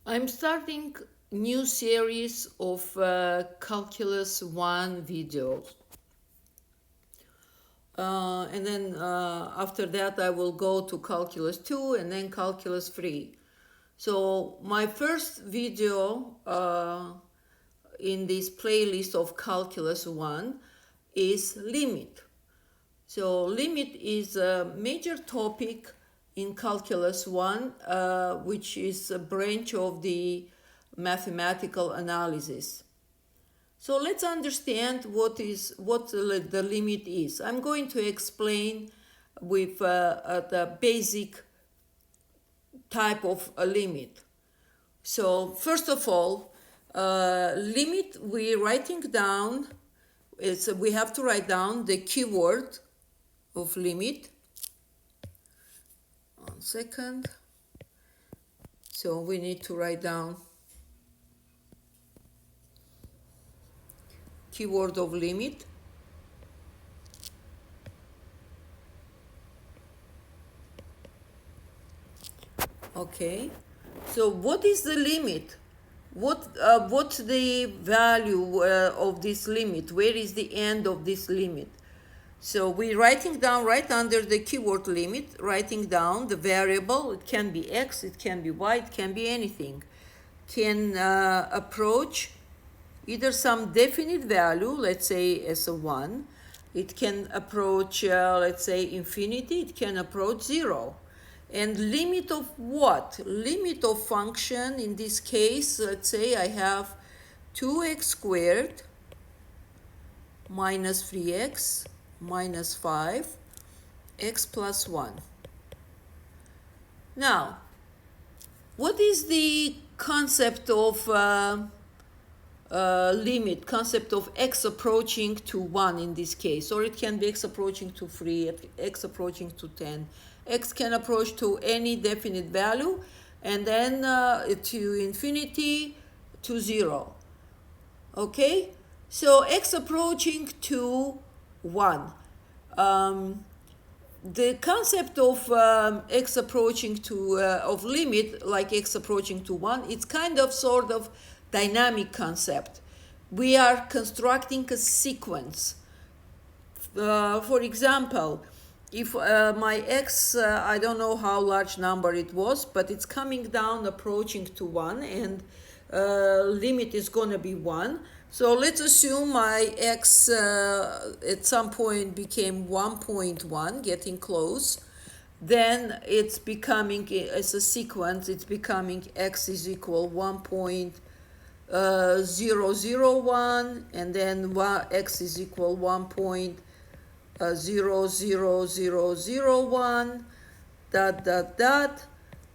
I'm starting new series of Calculus 1 videos. And then after that I will go to Calculus 2 and then Calculus 3. So my first video in this playlist of Calculus 1 is limit. So limit is a major topic in Calculus 1, which is a branch of the mathematical analysis. So let's understand what the limit is. I'm going to explain with the basic type of a limit. So first of all, limit we're writing down we have to write down the keyword of limit. 1 second. So we need to write down keyword of limit. Okay. So what is the limit? What's the value of this limit? Where is the end of this limit? So we're writing down right under the keyword limit, writing down the variable. It can be x, it can be y, it can be anything. Can approach either some definite value, let's say as a 1. It can approach, let's say, infinity. It can approach 0. And limit of what? Limit of function, in this case, let's say I have 2x squared minus 3x minus 5, x plus 1. Now, what is the concept of limit, concept of x approaching to 1 in this case? Or it can be x approaching to 3, x approaching to 10. X can approach to any definite value, and then to infinity, to 0. Okay? So x approaching to 1. The concept of x approaching to of limit, like x approaching to 1, it's kind of sort of dynamic concept. We are constructing a sequence. For example, if my x, I don't know how large number it was, but it's coming down approaching to 1, and limit is going to be 1. So let's assume my x at some point became 1.1, getting close. Then it's becoming, as a sequence, it's becoming x is equal 1.001, and then x is equal 1.00001,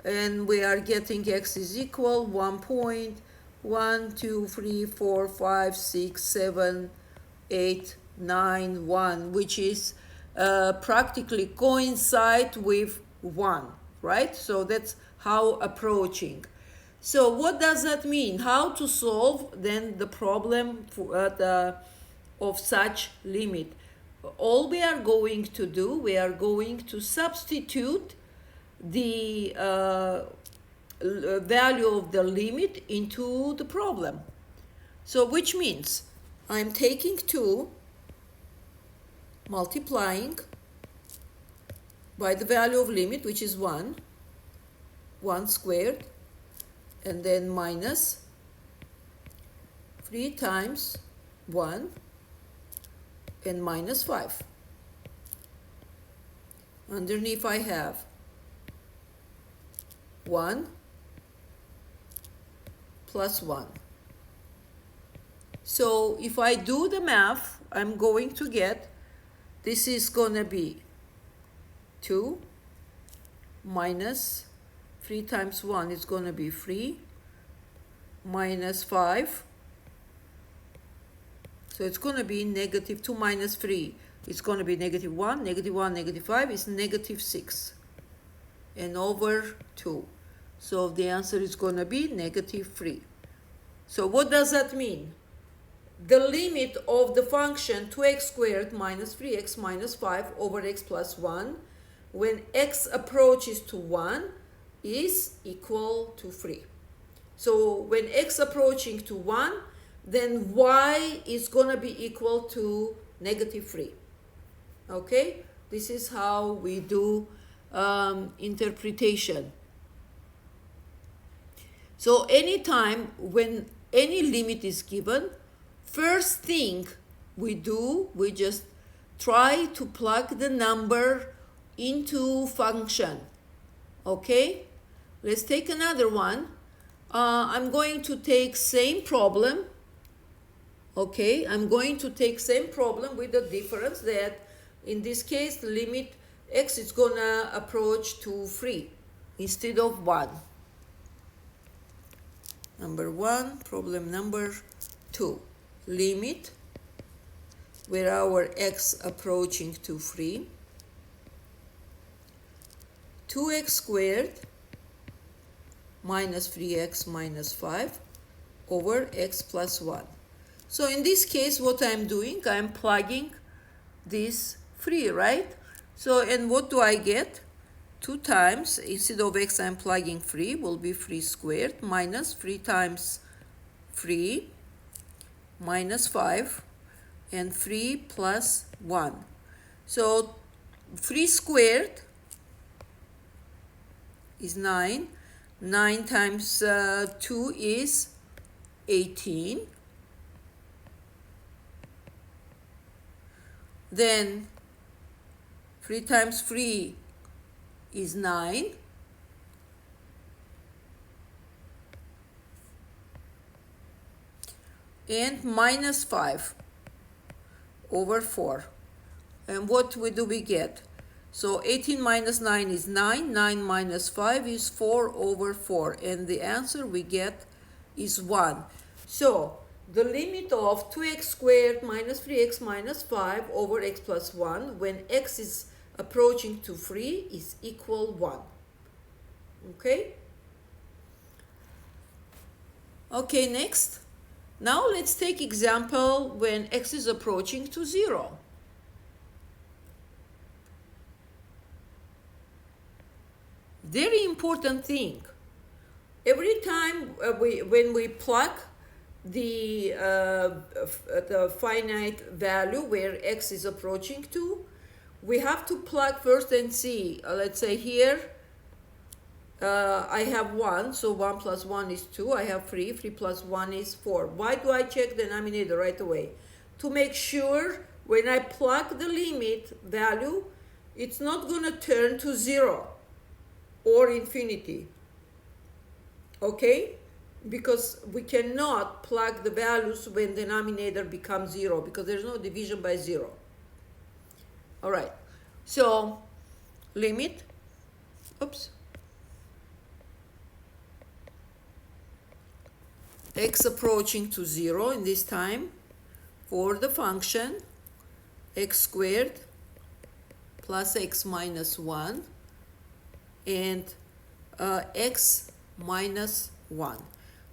and we are getting x is equal 1.1, 2, 3, 4, 5, 6, 7, 8, 9, 1, which is practically coincide with 1, right? So that's how approaching. So what does that mean? How to solve then the problem of such limit? All we are going to do, we are going to substitute the value of the limit into the problem. So which means I'm taking 2, multiplying by the value of limit, which is 1 squared, and then minus 3 times 1 and minus 5. Underneath I have 1 plus 1. So if I do the math, I'm going to get, this is going to be 2 minus 3 times 1 is going to be 3 minus 5. So it's going to be negative 2 minus 3. It's going to be negative 1, negative 1, negative 5 is negative 6. And over 2. So the answer is going to be negative 3. So what does that mean? The limit of the function 2x squared minus 3x minus 5 over x plus 1, when x approaches to 1, is equal to 3. So when x approaching to 1, then y is going to be equal to -3. Okay, this is how we do interpretation. So anytime when any limit is given, first thing we do, we just try to plug the number into function. Okay, let's take another one. I'm going to take same problem. Okay, I'm going to take same problem with the difference that in this case the limit x is gonna approach to 3 instead of 1. Number 1, problem number 2. Limit where our x approaching to 3, 2x squared minus 3x minus 5 over x plus 1. So in this case, what I'm doing, I'm plugging this 3, right? So, and what do I get? 2 times, instead of x, I'm plugging 3, will be 3 squared minus 3 times 3 minus 5 and 3 plus 1. So 3 squared is 9. 9 times 2 is 18. Then 3 times 3 is 9. And minus 5 over 4. And what do we get? So 18 minus 9 is 9. 9 minus 5 is 4 over 4. And the answer we get is 1. So the limit of 2x squared minus 3x minus 5 over x plus 1 when x is approaching to 3 is equal 1. Okay? Okay, next. Now let's take example when x is approaching to 0. Very important thing. Every time when we plug the finite value where x is approaching to, we have to plug first and see. Let's say here I have 1, so 1 plus 1 is 2. I have 3, 3 plus 1 is 4. Why do I check the denominator right away? To make sure when I plug the limit value, it's not going to turn to 0 or infinity. Okay? Because we cannot plug the values when the denominator becomes 0 because there's no division by 0. All right. So limit, x approaching to 0 in this time for the function x squared plus x minus 1 and x minus 1.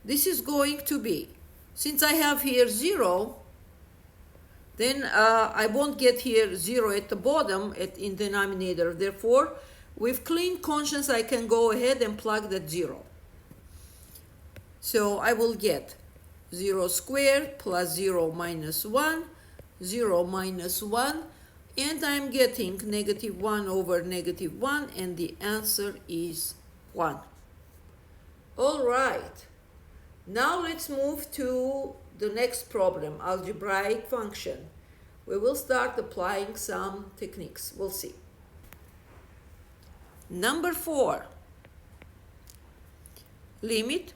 This is going to be, since I have here 0, then I won't get here 0 at the bottom in denominator. Therefore, with clean conscience, I can go ahead and plug that 0. So I will get 0 squared plus 0 minus 1, 0 minus 1, and I'm getting -1 over -1, and the answer is 1. All right. Now let's move to the next problem, algebraic function. We will start applying some techniques. We'll see. Number 4. Limit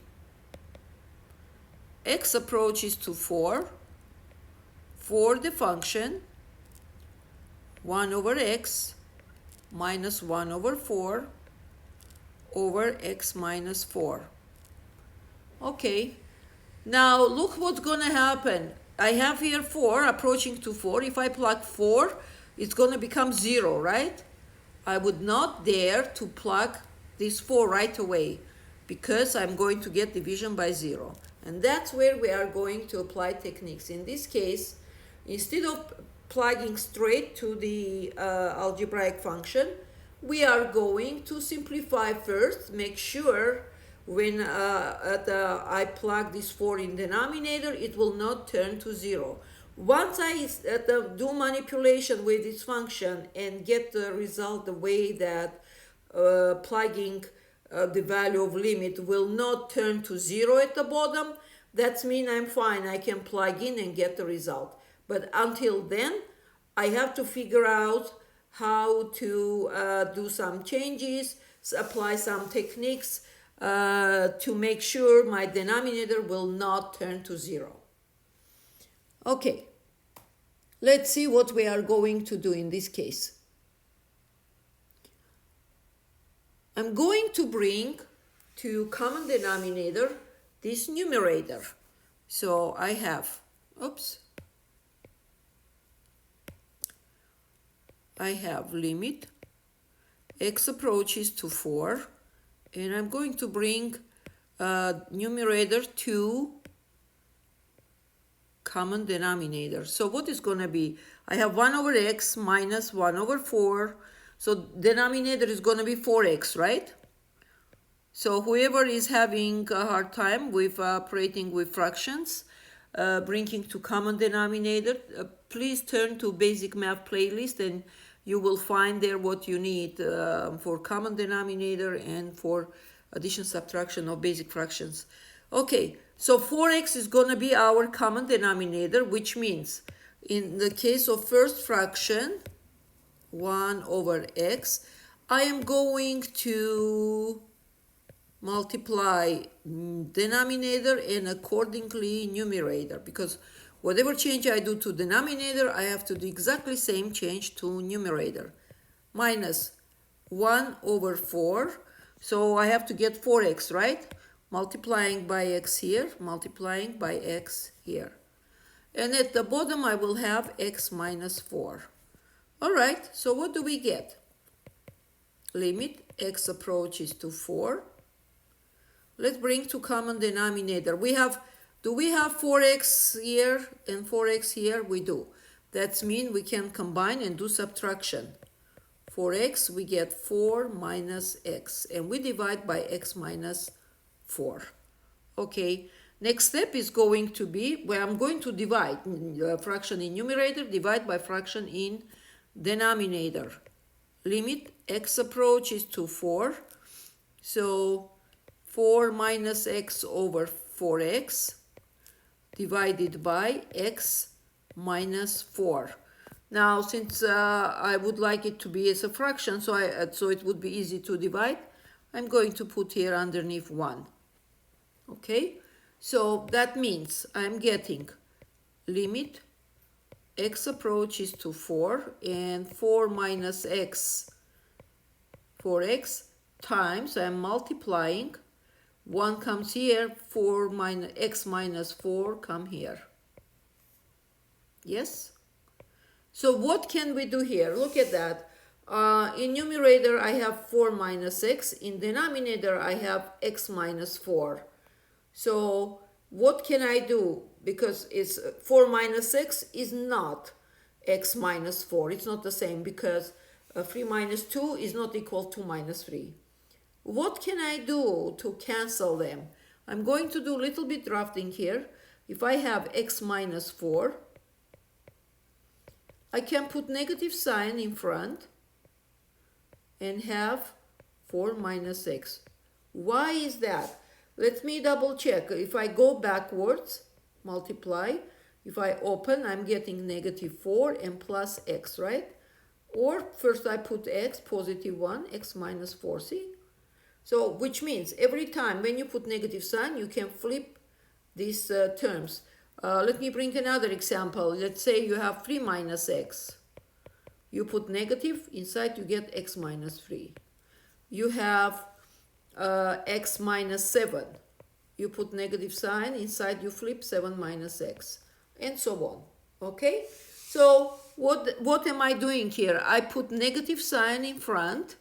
x approaches to 4 for the function 1 over x minus 1 over 4 over x minus 4. Okay, now look what's going to happen. I have here 4 approaching to 4. If I plug 4, it's going to become 0, right? I would not dare to plug this 4 right away because I'm going to get division by 0. And that's where we are going to apply techniques. In this case, instead of plugging straight to the algebraic function, we are going to simplify first, make sure when I plug this 4 in denominator, it will not turn to 0. Once I do manipulation with this function and get the result the way that plugging the value of limit will not turn to 0 at the bottom, that means I'm fine. I can plug in and get the result. But until then, I have to figure out how to do some changes, apply some techniques to make sure my denominator will not turn to 0. Okay, let's see what we are going to do in this case. I'm going to bring to common denominator this numerator. So I have, I have limit x approaches to 4, and I'm going to bring numerator to common denominator. So what is going to be? I have 1 over x minus 1 over 4. So denominator is going to be 4x, right? So whoever is having a hard time with operating with fractions, bringing to common denominator, please turn to basic math playlist and you will find there what you need for common denominator and for addition subtraction of basic fractions. Okay, so 4x is going to be our common denominator, which means in the case of first fraction, 1 over x, I am going to multiply denominator and accordingly numerator, because whatever change I do to denominator, I have to do exactly same change to numerator. Minus 1 over 4, so I have to get 4x, right? Multiplying by x here, multiplying by x here. And at the bottom I will have x minus 4. All right, so what do we get? Limit x approaches to 4. Let's bring to common denominator. Do we have 4x here and 4x here? We do. That means we can combine and do subtraction. 4x, we get 4 minus x, and we divide by x minus 4. Okay, next step is going to be where I'm going to divide fraction in numerator, divide by fraction in denominator. Limit x approaches to 4. So 4 minus x over 4x divided by x minus 4. Now, since I would like it to be as a fraction, so it would be easy to divide, I'm going to put here underneath 1. Okay, so that means I'm getting limit x approaches to 4 and 4 minus x, 4x times, I'm multiplying, 1 comes here, 4 minus x minus 4 come here. Yes? So what can we do here? Look at that. In numerator I have 4 minus x, in denominator I have x minus 4. So what can I do? Because it's 4 minus x is not x minus 4. It's not the same, because 3 minus 2 is not equal to minus 3. What can I do to cancel them? I'm going to do a little bit drafting here. If I have x minus 4, I can put negative sign in front and have 4 minus x. Why is that? Let me double check. If I go backwards, multiply, if I open, I'm getting negative 4 and plus x, right? Or first I put x, positive 1, x minus 4, see? So, which means every time when you put negative sign, you can flip these terms. Let me bring another example. Let's say you have 3 minus x. You put negative, inside you get x minus 3. You have x minus 7. You put negative sign, inside you flip 7 minus x, and so on. Okay? So what am I doing here? I put negative sign in front,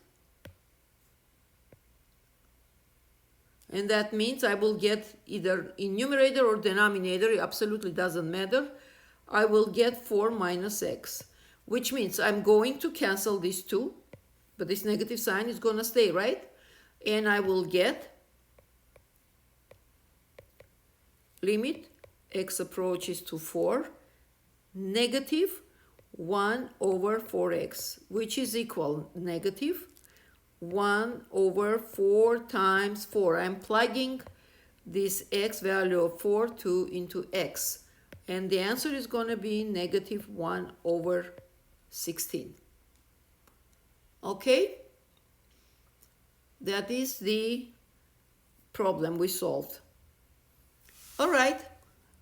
and that means I will get either in numerator or denominator, it absolutely doesn't matter. I will get 4 minus x, which means I'm going to cancel these two, but this negative sign is going to stay, right? And I will get limit x approaches to 4, negative 1 over 4x, which is equal negative 1 over 4 times 4. I'm plugging this x value of 4 into x, and the answer is going to be negative 1 over 16. Okay? That is the problem we solved. All right,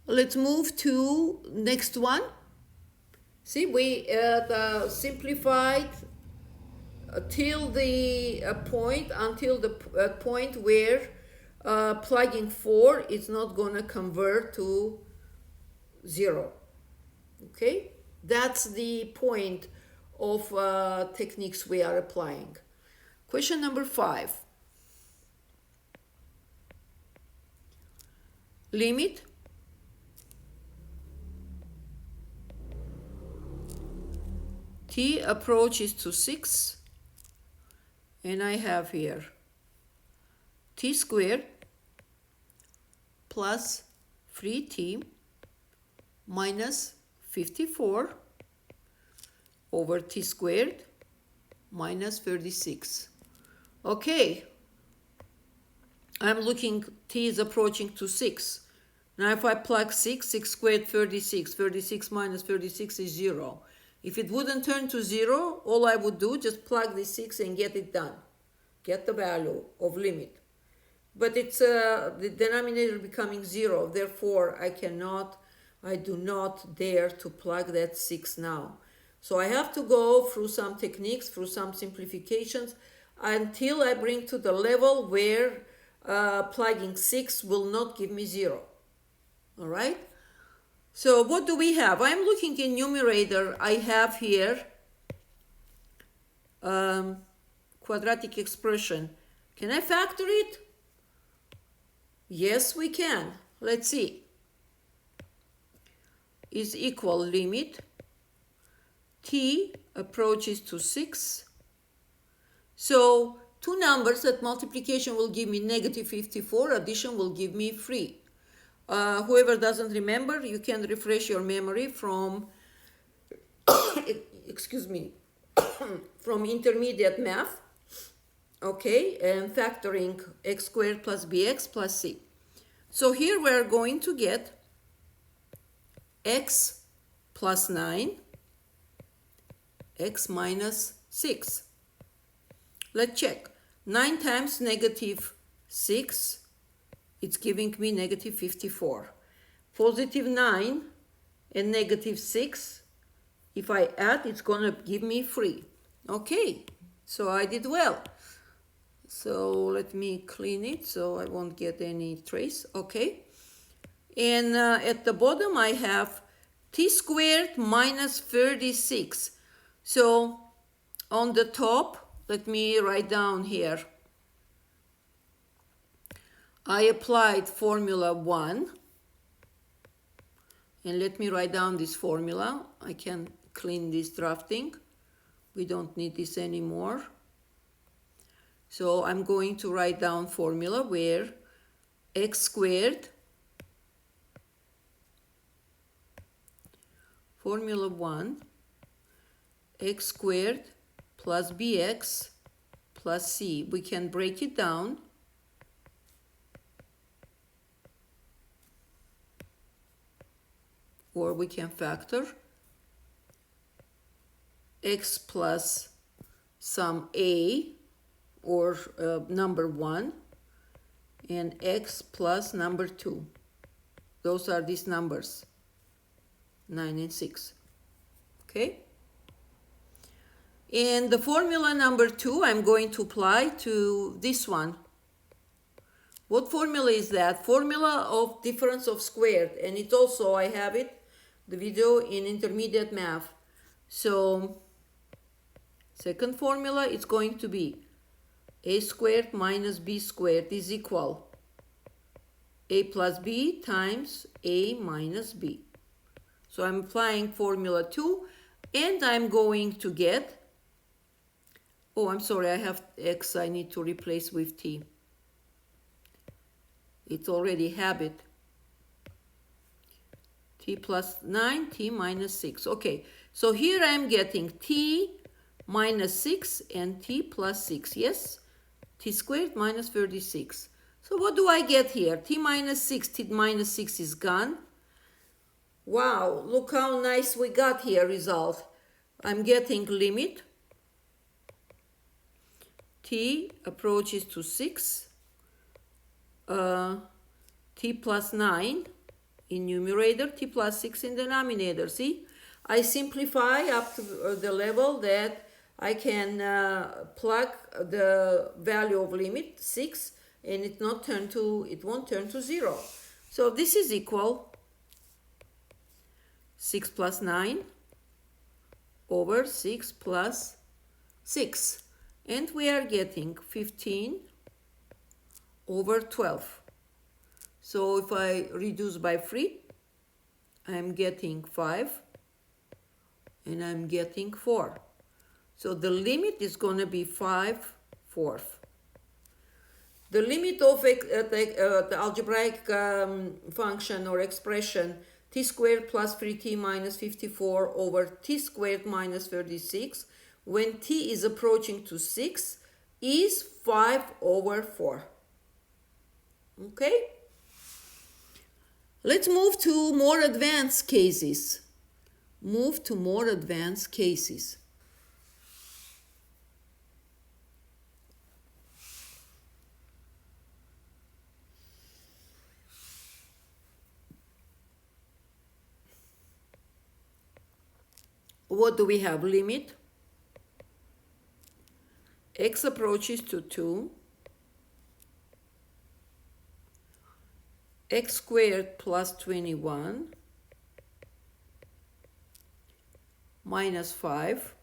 let's move to next one. See, we simplified until the point where plugging 4 is not going to convert to 0. Okay, that's the point of techniques we are applying. Question number 5. Limit t approaches to 6, and I have here t squared plus 3t minus 54 over t squared minus 36. Okay, I'm looking, t is approaching to 6. Now if I plug 6 squared 36, 36 minus 36 is 0. If it wouldn't turn to 0, all I would do, just plug the 6 and get it done. Get the value of limit. But it's the denominator becoming 0, therefore I do not dare to plug that 6 now. So I have to go through some techniques, through some simplifications, until I bring to the level where plugging 6 will not give me 0. All right? So what do we have? I'm looking in numerator. I have here quadratic expression. Can I factor it? Yes, we can. Let's see. Is equal limit t approaches to 6. So two numbers that multiplication will give me negative 54, addition will give me 3. Whoever doesn't remember, you can refresh your memory from excuse me, from intermediate math, okay, and factoring x squared plus bx plus c. So here we're going to get x plus 9, x minus 6. Let's check. 9 times negative 6, it's giving me negative 54. Positive 9 and negative 6, if I add, it's going to give me 3. Okay, so I did well. So let me clean it so I won't get any trace. Okay. And at the bottom I have t squared minus 36. So on the top, let me write down here. I applied formula 1. And let me write down this formula. I can clean this drafting. We don't need this anymore. So I'm going to write down formula where x squared, formula 1, x squared plus bx plus c. We can break it down. Or we can factor x plus some a, or number 1, and x plus number 2. Those are these numbers, 9 and 6. Okay? And the formula number 2, I'm going to apply to this one. What formula is that? Formula of difference of squared. And it also, I have it, the video in intermediate math. So, second formula is going to be a squared minus b squared is equal a plus b times a minus b. So I'm applying formula 2, and I'm going to get, oh, I'm sorry, I have x, I need to replace with t. It's already habit. t plus 9, t minus 6. Okay, so here I'm getting t minus 6 and t plus 6. Yes, t squared minus 36. So what do I get here? T minus 6, t minus 6 is gone. Wow, look how nice we got here result. I'm getting limit t approaches to 6, t plus 9 in numerator, t plus 6 in denominator. See, I simplify up to the level that I can plug the value of limit 6 and it won't turn to 0. So this is equal 6 plus 9 over 6 plus 6. And we are getting 15 over 12. So if I reduce by 3, I'm getting 5 and I'm getting 4. So the limit is going to be 5/4. The limit of the algebraic function or expression t squared plus 3t minus 54 over t squared minus 36 when t is approaching to 6 is 5/4. Okay? Let's move to more advanced cases. What do we have? Limit x approaches to 2, x squared plus 21 minus 5,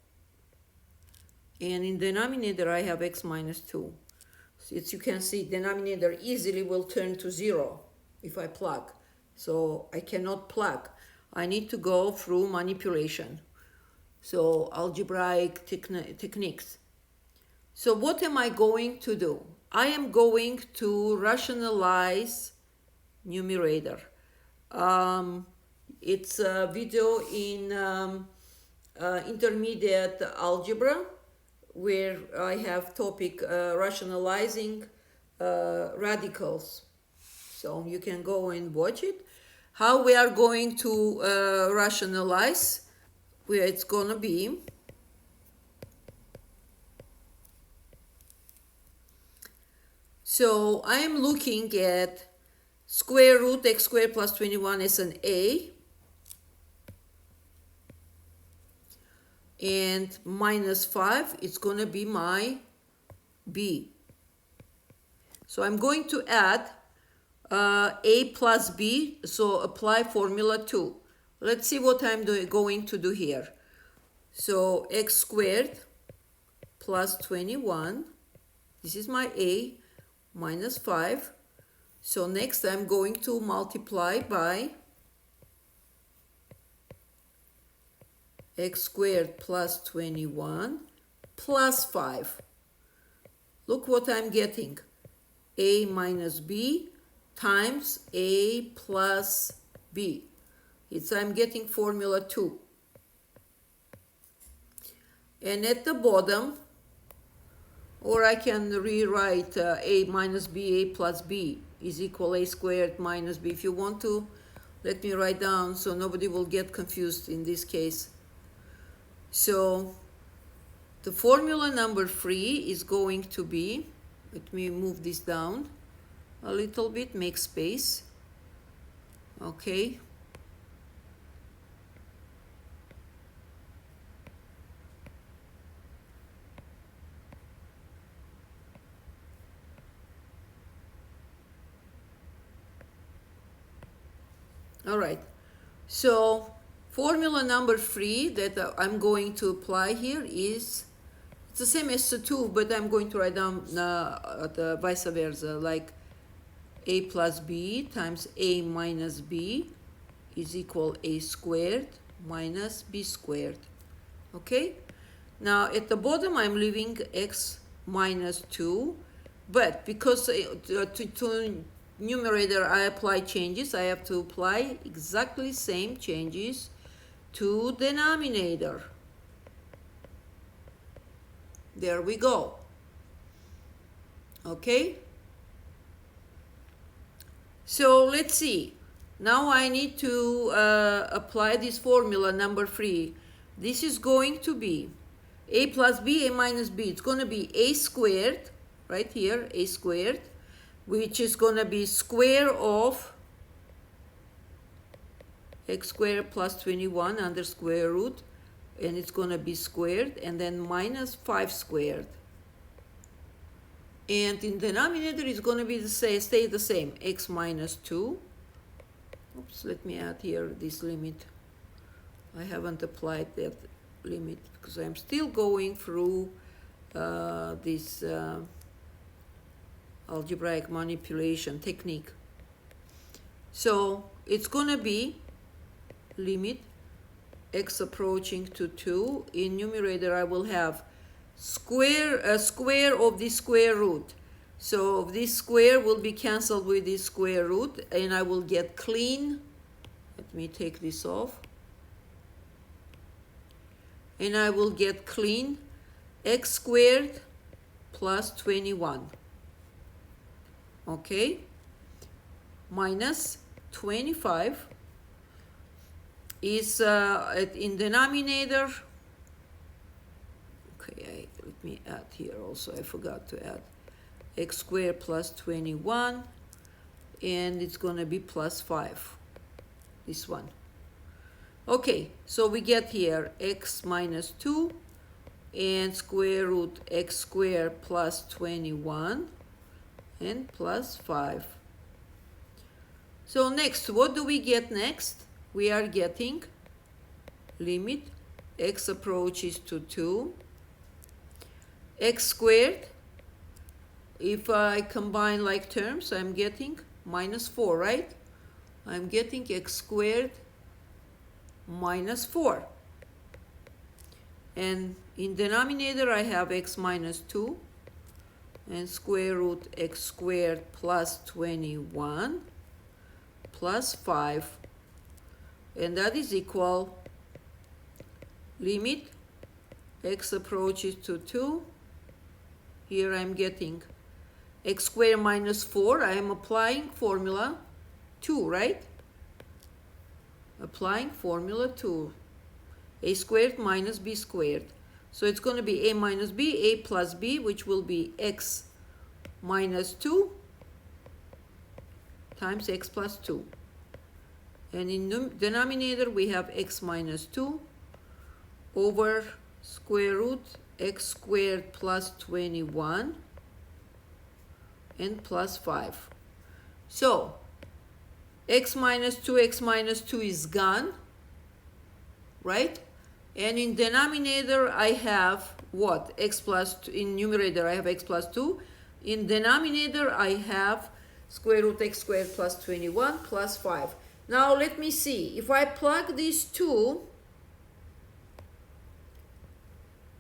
and in denominator I have x minus 2. So as you can see, denominator easily will turn to 0 if I plug. So I cannot plug. I need to go through manipulation. So algebraic techniques. So what am I going to do? I am going to rationalize numerator. It's a video in intermediate algebra where I have topic rationalizing radicals. So you can go and watch it. How we are going to rationalize, where it's going to be so I am looking at square root x squared plus 21 as an A, and minus 5 is going to be my B. So I'm going to add A plus B, so apply formula 2. Let's see what I'm going to do here. So x squared plus 21, this is my A, minus 5. So next I'm going to multiply by x squared plus 21 plus 5. Look what I'm getting. A minus B times A plus B. I'm getting formula 2. And at the bottom, or I can rewrite A minus B, A plus B is equal A squared minus B. If you want to, let me write down so nobody will get confused in this case. So the formula number 3 is going to be, let me move this down a little bit, make space. Okay. All right, so formula number 3 that I'm going to apply here is, it's the same as the 2, but I'm going to write down the vice versa, like A plus B times A minus B is equal A squared minus B squared. Okay, now at the bottom I'm leaving x minus 2, but because to numerator I apply changes, I have to apply exactly same changes to denominator. There we go. Okay? So let's see. Now I need to apply this formula number 3. This is going to be a plus b, a minus b. It's going to be a squared, right here, a squared, which is going to be square of x squared plus 21 under square root, and it's going to be squared, and then minus 5 squared. And in denominator is going to be stay the same, x minus 2. Oops, let me add here this limit. I haven't applied that limit because I'm still going through this algebraic manipulation technique. So it's going to be limit x approaching to 2. In numerator I will have square of the square root. So this square will be cancelled with this square root, and I will get clean. Let me take this off. And I will get clean x squared plus 21. Okay? Minus 25 is in denominator. Okay, let me add here also. I forgot to add x squared plus 21, and it's going to be plus 5, this one. Okay, so we get here x minus 2 and square root x squared plus 21 and plus 5. So next, what do we get next? We are getting limit x approaches to 2, x squared. If I combine like terms, I'm getting minus 4, right? I'm getting x squared minus 4. And in denominator, I have x minus 2 and square root x squared plus 21 plus 5. And that is equal limit x approaches to 2. Here I'm getting x squared minus 4. I am applying formula 2, right? Applying formula 2. A squared minus b squared. So it's going to be a minus b, a plus b, which will be x minus 2 times x plus 2. And in denominator, we have x minus 2 over square root x squared plus 21 and plus 5. So x minus 2 is gone, right? And in denominator, I have what? X plus 2. In numerator, I have x plus 2. In denominator, I have square root x squared plus 21 plus 5. Now let me see. If I plug these two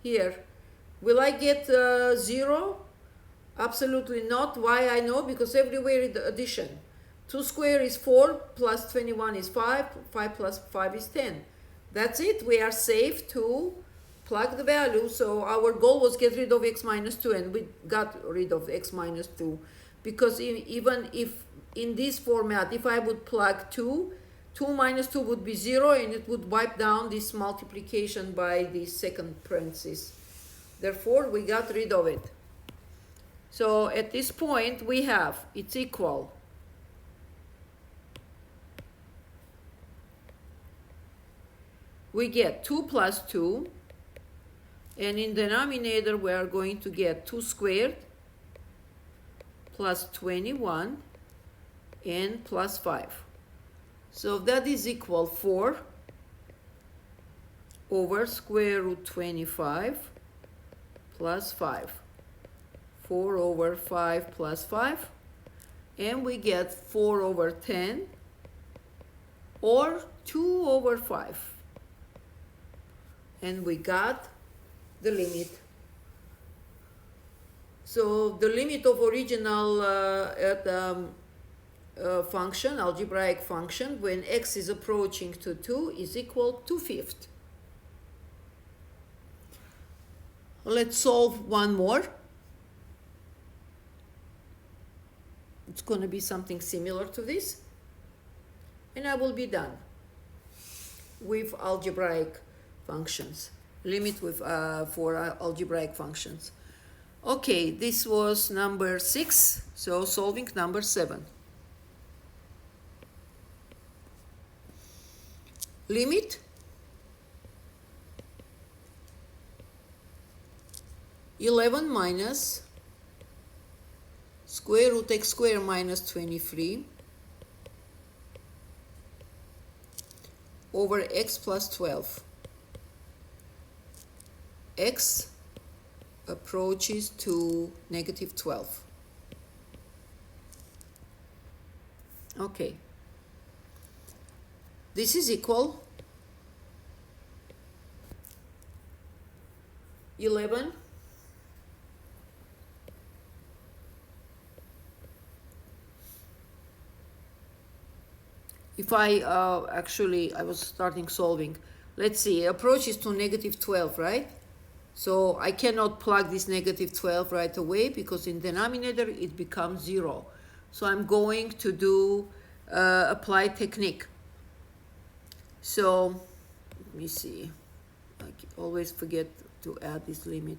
here, will I get 0? Absolutely not. Why I know? Because everywhere is the addition. 2 squared is 4, plus 21 is 5, 5 plus 5 is 10. That's it. We are safe to plug the value. So our goal was get rid of x minus 2, and we got rid of x minus 2. Because even if in this format, if I would plug 2, 2 minus 2 would be 0, and it would wipe down this multiplication by the second parenthesis. Therefore, we got rid of it. So at this point, we have it's equal we get 2 plus 2, and in denominator we are going to get 2 squared plus 21 and plus 5. So that is equal 4 over square root 25 plus 5. 4 over 5 plus 5, and we get 4 over 10 or 2 over 5. And we got the limit. So the limit of original at function, algebraic function, when x is approaching to 2 is equal to 2/5. Let's solve one more. It's going to be something similar to this. And I will be done with algebraic functions. Limit with for algebraic functions. Okay, this was number 6, so solving number 7. Limit (11 minus square root x squared minus 23 over x plus 12. X approaches to negative 12. Okay. This is equal 11 if I actually I was starting solving. Let's see, approaches to negative 12, right? So I cannot plug this negative 12 right away because in denominator it becomes 0. So I'm going to do apply technique. So let me see, I always forget to add this limit.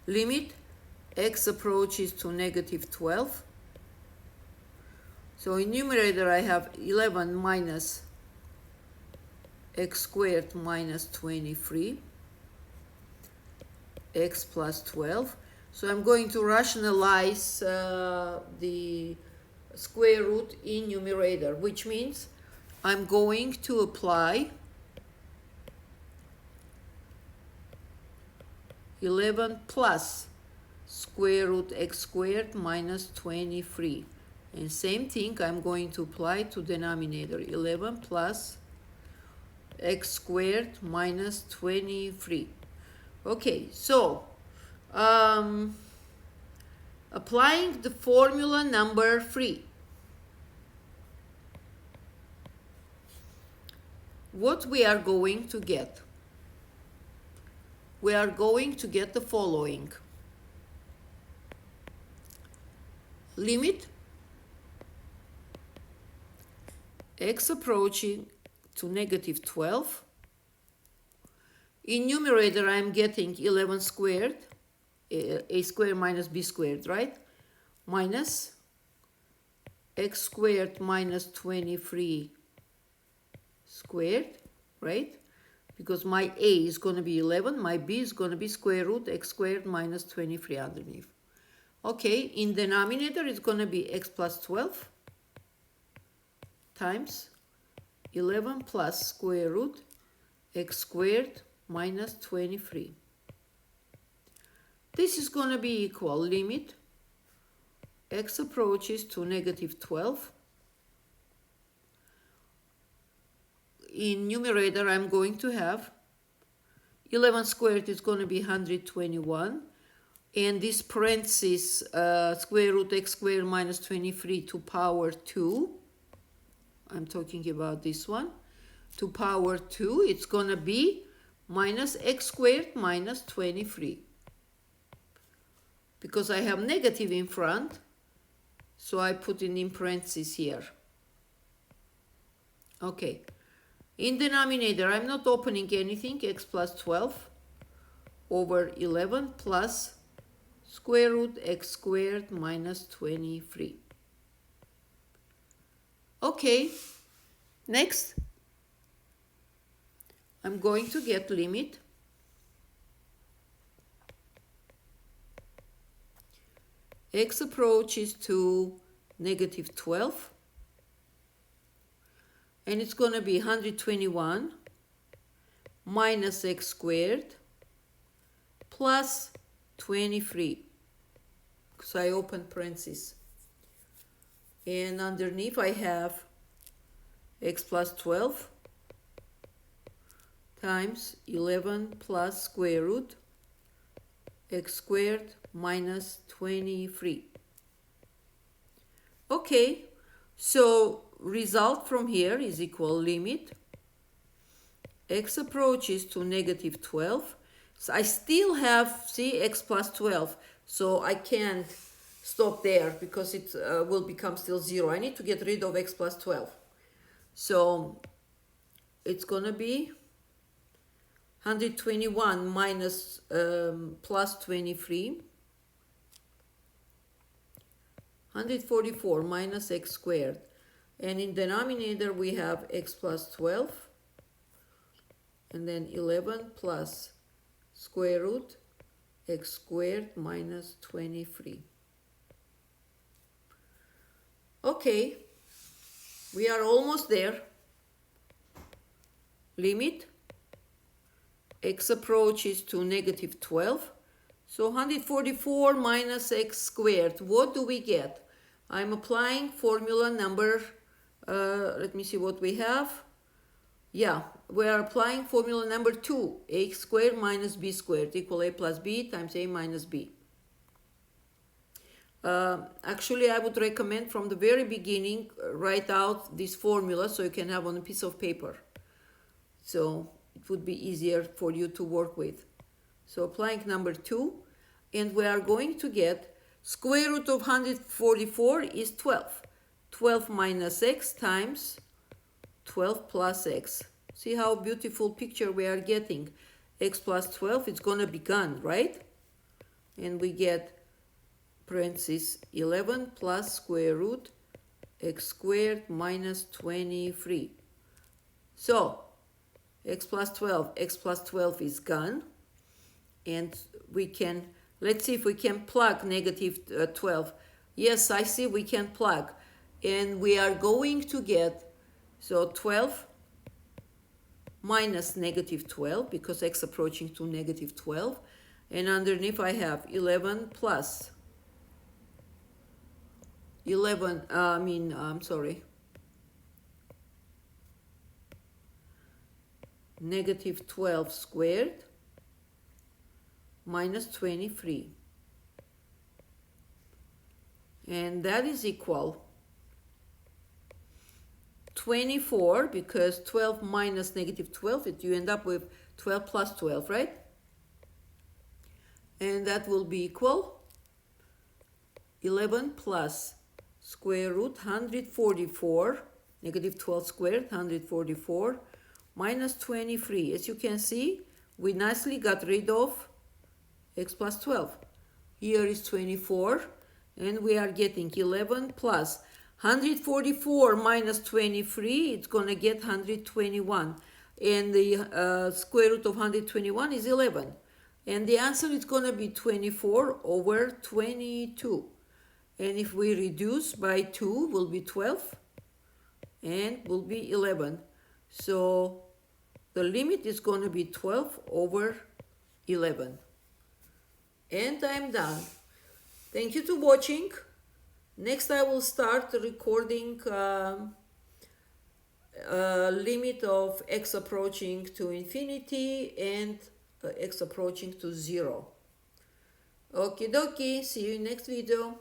Limit x approaches to negative 12. So in numerator I have 11 minus x squared minus 23 x plus 12. So I'm going to rationalize the square root in numerator, which means I'm going to apply 11 plus square root x squared minus 23. And same thing I'm going to apply to denominator, 11 plus x squared minus 23. Okay, so applying the formula number 3. What we are going to get? We are going to get the following. Limit x approaching to negative 12. In numerator, I'm getting 11 squared, a squared minus b squared, right? Minus x squared minus 23 squared, right? Because my a is going to be 11, my b is going to be square root x squared minus 23 underneath. Okay, in denominator, it's going to be x plus 12 times 11 plus square root x squared minus 23. This is going to be equal limit x approaches to negative 12. In numerator, I'm going to have 11 squared is going to be 121. And this parenthesis, square root x squared minus 23 to power 2. I'm talking about this one. To power 2, it's going to be minus x squared minus 23. Because I have negative in front, so I put it in parentheses here. Okay. In denominator, I'm not opening anything, x plus 12 over 11 plus square root x squared minus 23. Okay, next, I'm going to get limit x approaches to negative 12, and it's going to be 121 minus x squared plus 23, so I open parentheses. And underneath I have x plus 12 times 11 plus square root x squared minus 23. Okay, So result from here is equal limit x approaches to negative 12. So I still have, see, x plus 12. So I can't stop there because it will become still 0. I need to get rid of x plus 12. So it's going to be 121 minus plus 23. 144 minus x squared. And in denominator we have x plus 12. And then 11 plus square root x squared minus 23. Okay, we are almost there. Limit x approaches to negative 12. So 144 minus x squared, what do we get? I'm applying formula number, let me see what we have. Yeah, we are applying formula number 2, a squared minus b squared equal a plus b times a minus b. Actually, I would recommend from the very beginning, write out this formula so you can have on a piece of paper. So it would be easier for you to work with. So applying number 2, and we are going to get square root of 144 is 12. 12 minus x times 12 plus x. See how beautiful picture we are getting. X plus 12, it's going to be gone, right? And we get parentheses 11 plus square root x squared minus 23. So x plus 12 is gone. And we can, let's see if we can plug negative 12. Yes, I see we can plug. And we are going to get, so 12 minus negative 12, because x approaching to negative 12. And underneath I have 11 plus 11, negative 12 squared minus 23. And that is equal 24, because 12 minus negative 12, you end up with 12 plus 12, right? And that will be equal 11 plus square root 144, negative 12 squared, 144, minus 23. As you can see, we nicely got rid of x plus 12. Here is 24, and we are getting 11 plus 144 minus 23, it's going to get 121. And the square root of 121 is 11. And the answer is going to be 24 over 22. And if we reduce by 2, will be 12 and will be 11. So the limit is going to be 12 over 11. And I'm done. Thank you for watching. Next I will start recording limit of x approaching to infinity and x approaching to 0. Okie dokie, see you in next video.